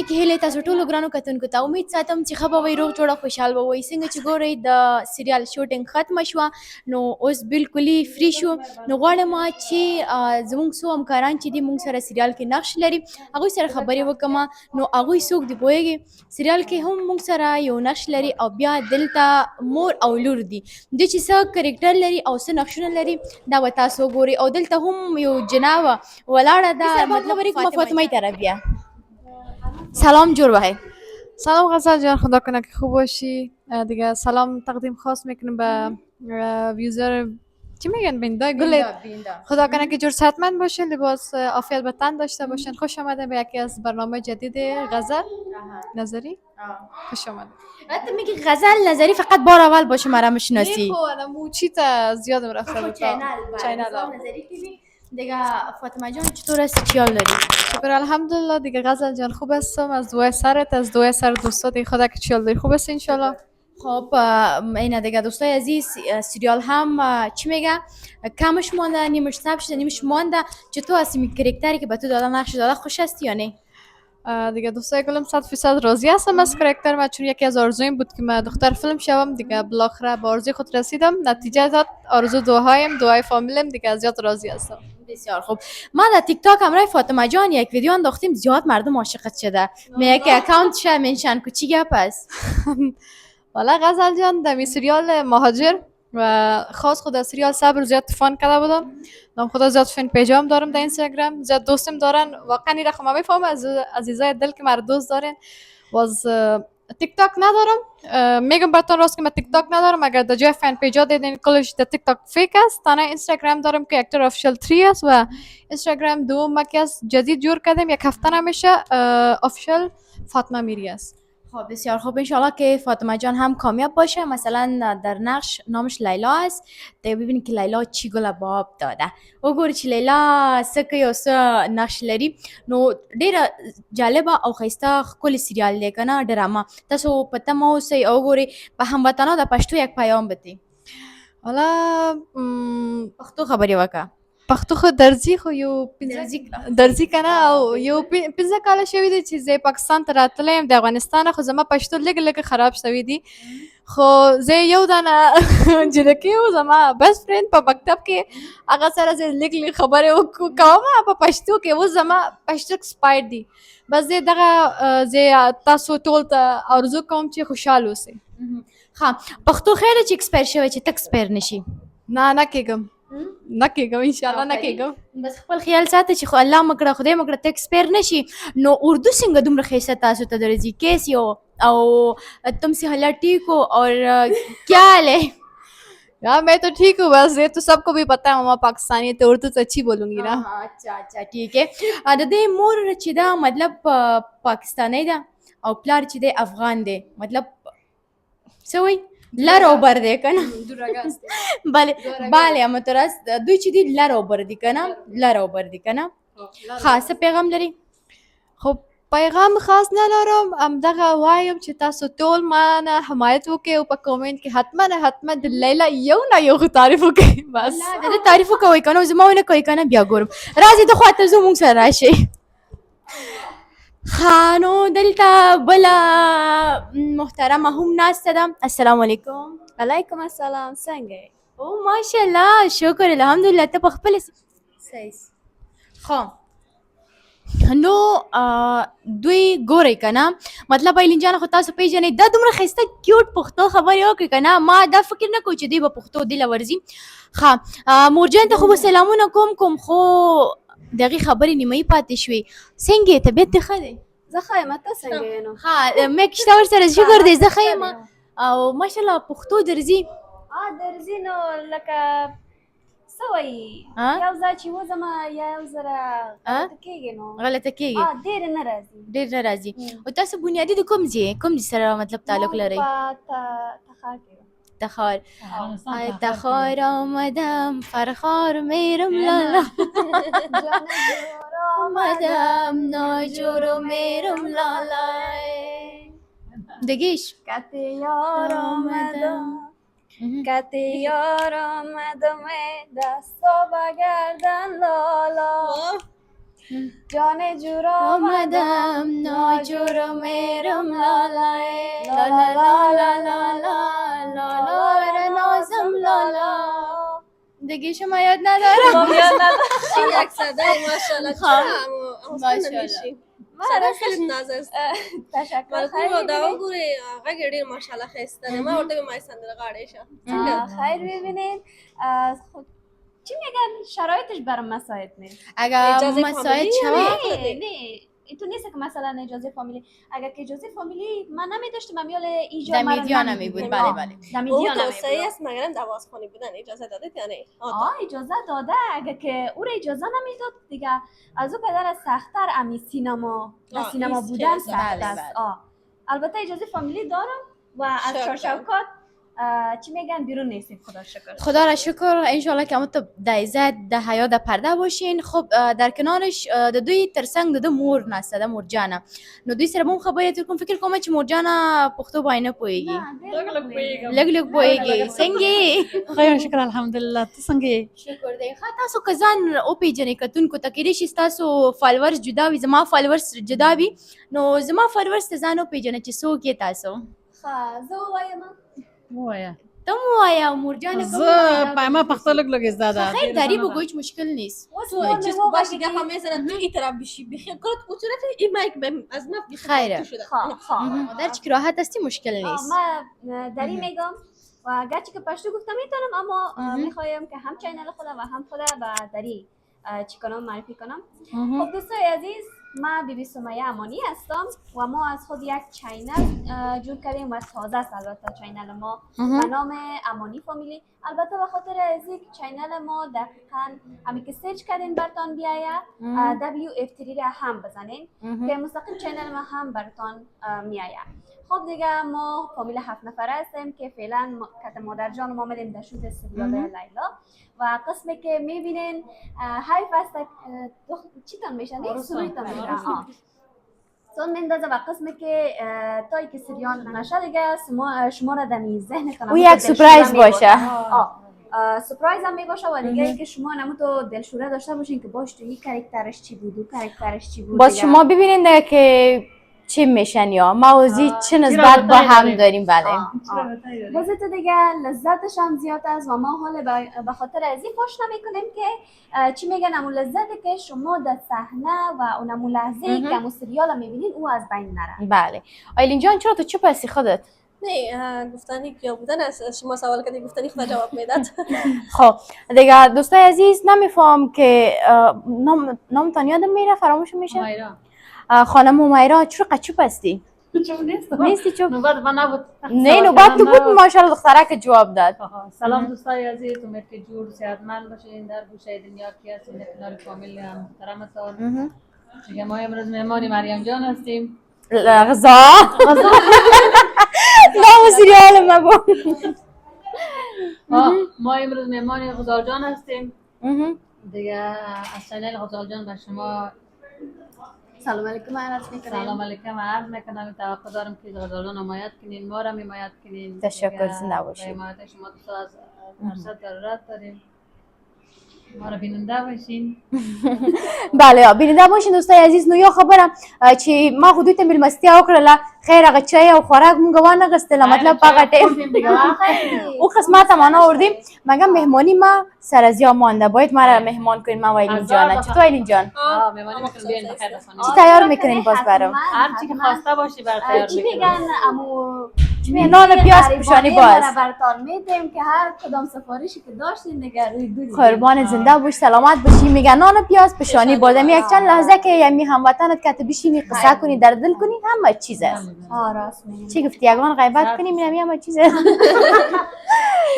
کې هیله تاسو ټولو ګرانو کتونکو ته امید ساتم چې ښه به وئ، روغ جوړه خوشحال به وئ. څنګه چې ګورئ د سریال شوټینګ ختمه شوه نو اوس بالکلي فری شو، نو غواړم چې زموږ څو همکاران چې دي موږ سره سریال کې نقش لري هغوی سره خبرې وکړم. نو هغوی څوک دي پوهیږئ؟ سریال کې هم موږ سره یو نقش لري او بیا دلته مور او لور دي. دوی چې څه کرکټر لري او څه نقشونه لري دا به تاسو وګورئ. او دلته هم یو جنابه ولاړه ده، مطلب فاطمه طرف بیا. سلام جور بخیر. سلام غزل جان، خدا کنه که خوب باشی. دیگه سلام تقدیم خاص میکنیم به ویوزر چی میگن بینده گل. خدا کنه که جور صحتمند باشین، لباس عافیت به تن داشته باشین. خوش آمده به یکی از برنامه جدید غزل نظری. خوش آمده. حتی میگی غزل نظری فقط بار اول باشه مرا میشناسی. خب انا موچی تا زیاد رفته بود. چینل نظری تیوی. دیگه فاطمه جان چطور است؟ چیال داری؟ شکر الحمدلله. دیگه غزل جان خوب هستم، از دعای سرت، از دعای سر دوستات خدا که چیال داری خوب است انشالله. خب اینا دیگه دوستای عزیز، سریال هم چی میگه کمش مانده، نیمش ثبت شده، نیمش مانده. چطور هستی؟ می کرکتری که به تو دادن نقش داده خوش هستی یا نه؟ دیگه دوستای گلم 100% راضی هستم از کرکتر ما، چون یکی از آرزویم بود که من دختر فیلم شوم. دیگه بالاخره به آرزوی خود رسیدم، نتیجه داد. آرزو دعاهایم، دعای فامیلم، دیگه از زیاد راضی هستم. بسیار خوب. ما در تیک تاک همراه فاطمه جان یک ویدیو انداختیم، زیاد مردم عاشقت شده. میگه که اکانتش منشن کو چی گپ است؟ والا غزل جان در سریال مهاجر و خاص خود سریال صبر زیاد فان کرده بودم. نام خدا زیاد فن پیجام دارم در اینستاگرام، زیاد دوستم دارن. واقعا این رقم میفهمم از عزیزای دل که مرا دوست دارن. باز تیک تاک ندارم، میگم براتون راست که من تیک تاک ندارم. اگر در جای فن پیجا دیدین کلش در تیک تاک فیک است. تنها اینستاگرام دارم که اکتر افشل 3 است و اینستاگرام دوم که از جدید جور کردم، یک هفته نمیشه، افشل فاطمه میری است. خب بسیار خوب، انشالله که فاطمه جان هم کامیاب باشه. مثلا در نقش نامش لیلا است، دیگه ببینید که لیلا چی گل باب داده. وګورئ چې لیلا څه کوي او څه نقش لري. نو ډیره جالبه او ښایسته ښکلې سریال دی که نه، ډرامه. تاسو په تمه اوسئ او وګورئ. په هموطنو د پښتو یک پیام بدي. حالا پښتو خبرې وکړه. پښتو خو درځي، خو یو درځي کنه، او یو 15 کاله شوي دي چې زه پاکستان ته راتلی یم د افغانستانه. خو زما پښتو لږ خراب شوي دي. خو زه یو دانه جنکۍ و، زما بیسټ فرینډ په مکتب کې، هغه سره زه لږ خبرې کوم په پښتو کې. اوس زما پښتو ایکسپایر دي. بس زه دغه زه تاسو ټول ته آرزو کوم چې خوشحال اوسئ. ښه، پښتو خیره چې ایکسپایر شوی چې ته ایکسپایر نشي. نه کېږم، نه کېږم، انشاءالله نه کېږم. بس خپل خیال ساته چې خو الله مکړه خدای مکړه ته ایکسپایر نشي. نو اردو څنګه دومره ښایسته تاسو ته درځي؟ کیسی ہو او تم سے حالا ٹھیک ہو اور کیا حال ہے؟ یار میں تو ٹھیک ہوں، بس یہ تو سب کو بھی پتا ہے ماما پاکستانی ہے تو اردو تو اچھی بولوں گی نا. اچھا ٹھیک ہے. د دې مور چې دا مطلب پاکستانی ده او پلار چې دی افغان دی، مطلب څه وایي لر او بر دی که نه؟ بله همتراست. دوی چې دي لر او بر دي که نه، لر او بر دي که نه. ښه، څه پیغام لري؟ خب پیغام خاص ندارم، همدغه وایم چې تاسو ټول ما نه حمایت وکړئ او په کومنټ کې حتما د لیلا یو نه یو تعریف وکړئ. بس د ده تعریف وکوئ که نه، زما ونه کوئ که نه، بیا ګورم. راځئ د خواته زه مونږ سره راشئ. ښه، نو دلته بله محترمه هم ناسته ده. السلام علیکم. وعلیکم السلام، څنګه یې؟ او ماشاءالله، شکر الحمدلله. ته په خپله صحیح. ښه، نو دوی ګورئ که نه، مطلب ایلین جان خو تاسو پیژنئ. دا دومره ښایسته کیوټ پښتو خبرې وکړې که نه، ما دا فکر نه کوو چې دوی به پښتو دې له ورځي. ښه، مورجان ته خو به سلامونه کوم خو د هغې خبرې نیمایي پاتې شوې. څنګه یې؟ طبیعت دې ښه دی؟ زه ښه یم، ته څنګه یې نو؟ ښه، میک شته ورسره؟ شکر دی، زه ښه یم او ماشاءالله پښتو درځي. درځي نو لکه څه وایي، یو ځای چې وځمه یا یو ځله غلطه کېږي نو. غلطه کېږي، ډېرې نه راځي. ډېر نه راځي. او تاسو بنیادي د کوم ځای سره مطلب تعلق لرئ؟ تخار کې. تخار. تخار آمدم فرخار میرم لالا، آمدم ناجور و میرم لالا. دگیش کت یار آمدم، کت یار آمدم دستا بگردن لالا. جان جور آمدم ناجور و میرم لالای لالا لالا لالا لالا نازم لالا. دیگه شما یاد ندارم. یک صدای ماشاءالله چرا اما نمیشیم صدا خیلی ناز است. تشکر. مالکو رو دوا گوری آقا گردیر ماشاءالله خیستنه ما ورده به مای صندل قاڑیشا خیر ببینین. خود چی میگن شرایطش برای مساعد نیست؟ اگر اجازه مساعد فامیلی شما نه تو نیست که مثلا اجازه فامیلی، اگر که اجازه فامیلی من نمیداشتم امیال ایجا دمیدیا نمی بود. بله بله. او دمیدیا نمی توسعه بود. است مگرم دوازخانی بودن اجازه داده یا نه؟ اجازه داده، اگر که او را اجازه نمیداد دیگه از او پدر سختتر امی سینما و سینما این بودن خیلی سخت بله، است. بله. البته اجازه فامیلی دارم و از شکر. چارچوکات چی میگن بیرون نیستیم خدا شکر. خدا را شکر انشالله که تو در عزت در حیا در پرده باشین. خب در کنارش د دوی ترسنگ د مور نسته د مور جانه نو دوی سره بم خبرې کوم فکر کوم چې مور جانه پښتو باندې پويږي لګ لګ پويږي څنګه خیر شکر الحمدلله ته څنګه یې شکر دی ښه تاسو که ځان او پیژنې کتونکو ته کېدای شي ستاسو فالوورز جدا وي زما فالوورز جدا وي نو زما فالوورز ته ځان وپېژنه چې څوک یې تاسو ښه زه ووایم ووایه ته مو ووایه مور جانه زه ما پښتو لږ لږ زده ده خیر داری بگو هیچ مشکل نیست اوس تو مور چیز مو باشه گفت میزنه تو این طرف بشی بخیر کارت قصورت این مایک از ما خیره. در چی که راحت هستی مشکل نیست من دری میگم و گرچه که پشتو گفتم میتونم اما میخوایم که هم چینل خودم و هم خودم و دری چی کنم معرفی کنم. خب دوستای عزیز ما بیبی سمیه امانی هستم و ما از خود یک چینل جور کردیم و تازه است البته چینل ما به نام امانی فامیلی. البته به خاطر از یک چینل ما دقیقاً همین که سرچ کردین براتون بیاید WF3 را هم بزنین که مستقیم چینل ما هم براتون میآید. خب دیگه ما فامیل 7 نفره هستیم که فعلا کت مادر جان ما میریم در شوت سریال لیلا و قسمی که میبینین حیف است چی تان میشه نه سروی تان میشه سون مندازه و قسمی که تایی که سریال نشه دیگه شما را دمی ذهنتان او یک سپرایز باشه سپرایز هم می باشه و دیگه اینکه شما نمو دلشوره داشته باشین که باش تو این کاراکترش چی بود و کاراکترش چی بود. باز شما ببینین دیگه که چی میشن یا موضوع چه نسبت با هم داریم. بله بازه تو دیگه لذتش هم زیاد است و ما حال به خاطر از این فاش نمیکنیم که چی میگن امون لذتی که شما در صحنه و اونمون لحظه که امون سریال میبینین او از بین نره. بله آیلین جان چرا تو چوب هستی خودت؟ نه گفتنی کیا بودن از شما سوال کردی گفتنی خدا جواب میداد. خب دیگه دوستای عزیز نمیفهم که نامتان یادم میره فراموش میشه. خانم امیرا چرا قچوب هستی؟ چوب نیستی چوب؟ نوبت من نبود نه نوبت تو بود ماشاءالله دختره که جواب داد. سلام دوستای عزیز امید که جور صحتمند باشین در گوشه دنیا که هستین کنار فامیل محترمتون. دیگه ما امروز مهمان مریم جان هستیم. غذا نام سریال ما بود. ما امروز مهمان غزال جان هستیم. دیگه از چینل غزال جان به شما سلام علیکم عرض میکنم. سلام علیکم عرض میکنم. توقع دارم که غزال جان حمایت کنین ما را حمایت کنین. تشکر زنده باشید. حمایت شما دوستا از درصد ضرورت داریم. ما را بیننده باشین. بله بیننده باشین دوستای عزیز. نو یو خبرم چې ما خو دوی ته مېلمستیا وکړله خیر هغه چای او خوراک مونږ وانهغستله مطلب په هغه ټایم او قسمت هم آوردیم مگه مهمانی ما سر از یا مانده باید ما را مهمان کنین ما و ایلین جانه. چطور ایلین جان؟ مهمانی میکنم بیاین بخیر رسانید. چی تیار میکنین باز برام؟ هر چی که خواسته باشی بر تیار چی میکنم. میگن امو نان پیاز پیشانی باز براتون میدیم که هر کدام سفارشی که داشتین دیگه روی دوری قربان زنده باش سلامت باشی. میگن نان پیاز پیشانی باز یک چند لحظه که یمی هموطنت که بشینی قصه کنی در دل کنی همه چیز است. راست میگی. چی گفتی یگان غیبت کنیم میرم همه چیز است.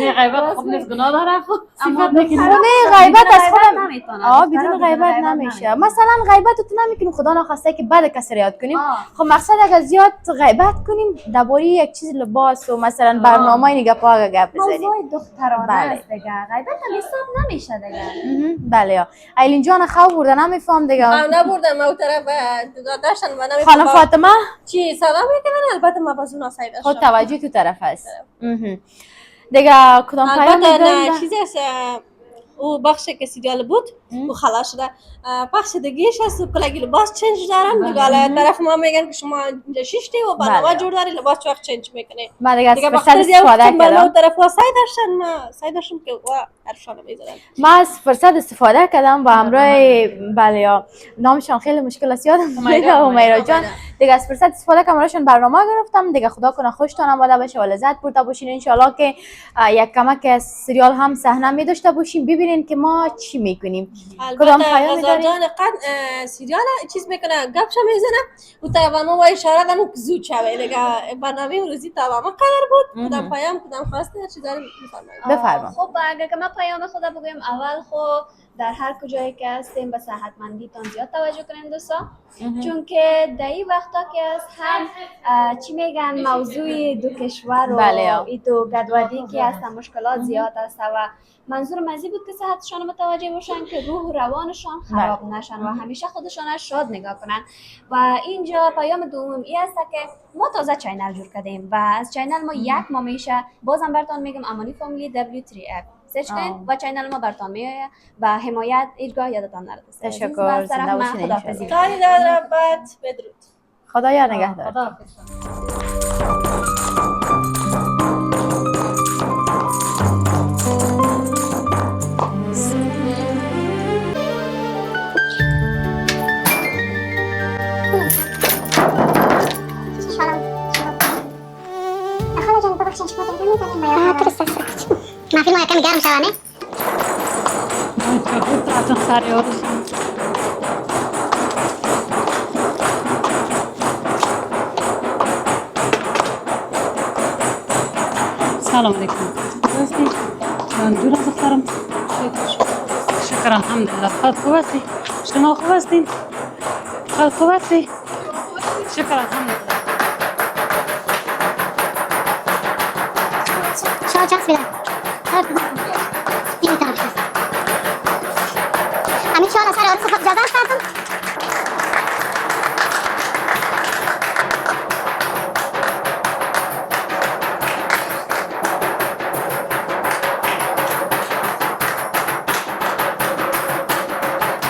نه غیبت خوب نیست گناه داره خب صفت نکنیم. نه غیبت از خودم نمیتونه. بدون غیبت نمیشه. مثلا غیبت تو نمیکنیم خدا ناخواسته که بعد کسی را یاد کنیم. خب مقصد اگر زیاد غیبت کنیم درباره یک چیز لباس و مثلا برنامه نگاه پا گپ بزنیم. موضوع دخترانه است دیگه. غیبت هم حساب نمیشه دیگه. بله ایلین جان خواب برده نمیفهم دیگه. نبردم ما طرف داشتن و نمیفهم. خانم فاطمه چی سلام میکنن البته ما باز اون آسایش داشتم. خود توجه تو طرف هست. دیگه کدام پیام البته چیزی است او بخش که سریال بود و خلاص شده بخش دیگهش هست و کلگی لباس چنج دارن دیگه حالا طرف ما میگن که شما اینجا شیشتی و برنامه جور داری لباس چه وقت چنج میکنه من دیگه از فرصت وقتی استفاده کردم طرف ها سعی داشتن ما سعی داشتم که حرفشان میزدن من از فرصت استفاده کردم و همراه بله یا نامشان خیلی مشکل است یادم همیرا جان دیگه از فرصت استفاده کردم براشون برنامه گرفتم دیگه خدا کنه خوشتون آمده باشه و لذت برده باشین ان شاء الله که یک کمک از سریال هم صحنه می داشته باشیم ببینین که ما چی میکنیم کدام پیامی داریم جان قد سریال چیز میکنه گپش میزنه و تا ما وای اشاره دادم که زود شوه دیگه برنامه روزی تا ما قرار بود کدام پیام کدام خواسته چی داریم میفرمایید بفرما خب اگر که من پیام خدا بگویم اول خب در هر کجایی که هستیم به صحتمندیتان زیاد توجه کنین دوستان چون که در این وقتا که از هم چی میگن موضوع دو کشور و بله. این دو گدودی که هست مشکلات زیاد است و منظورم از این بود که صحتشان متوجه باشن که روح و روانشان خراب نشن و همیشه خودشان شاد نگاه کنن و اینجا پیام دوم این است که ما تازه چینل جور کردیم و از چینل ما یک ماه میشه بازم براتون میگم امانی فامیلی W3F سرچ کنین و چینل ما براتون میاد و حمایت هیچگاه یادتان نره تشکر زنده باشین خداحافظی خیلی دارم بعد بدرود خدا یار نگهدار خدا ما فيلم كم جرم ثواني سلام علیکم دوستی من جون از دخترم شکر الحمدلله خود خوب هستی شما خوب هستین خود خوب هستی شکر الحمدلله شو چاس بیدم این طرف هست همین شو سر آرزو خود جزا کردم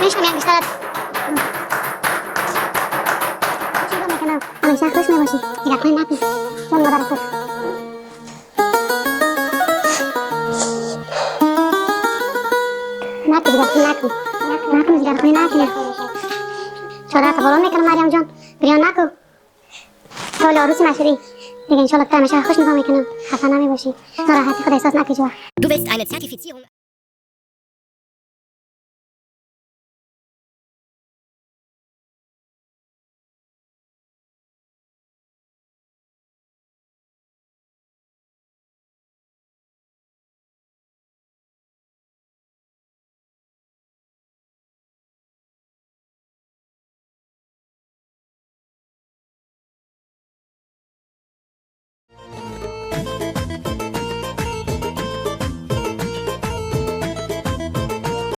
میشم یک بیشتر چی با میکنم همیشه خوش میباشی دیگه کنی نکنی چون مادر خوش نکن دیگر نکن دیگر خونی نکنی چادر تبارون میکنم مریم جان بریان نکن طول عروسی نشدی دیگه انشالله که همیشه خوش نگاه میکنم خفه نمی باشی ناراحتی خود احساس نکنی جوا Du willst eine Zertifizierung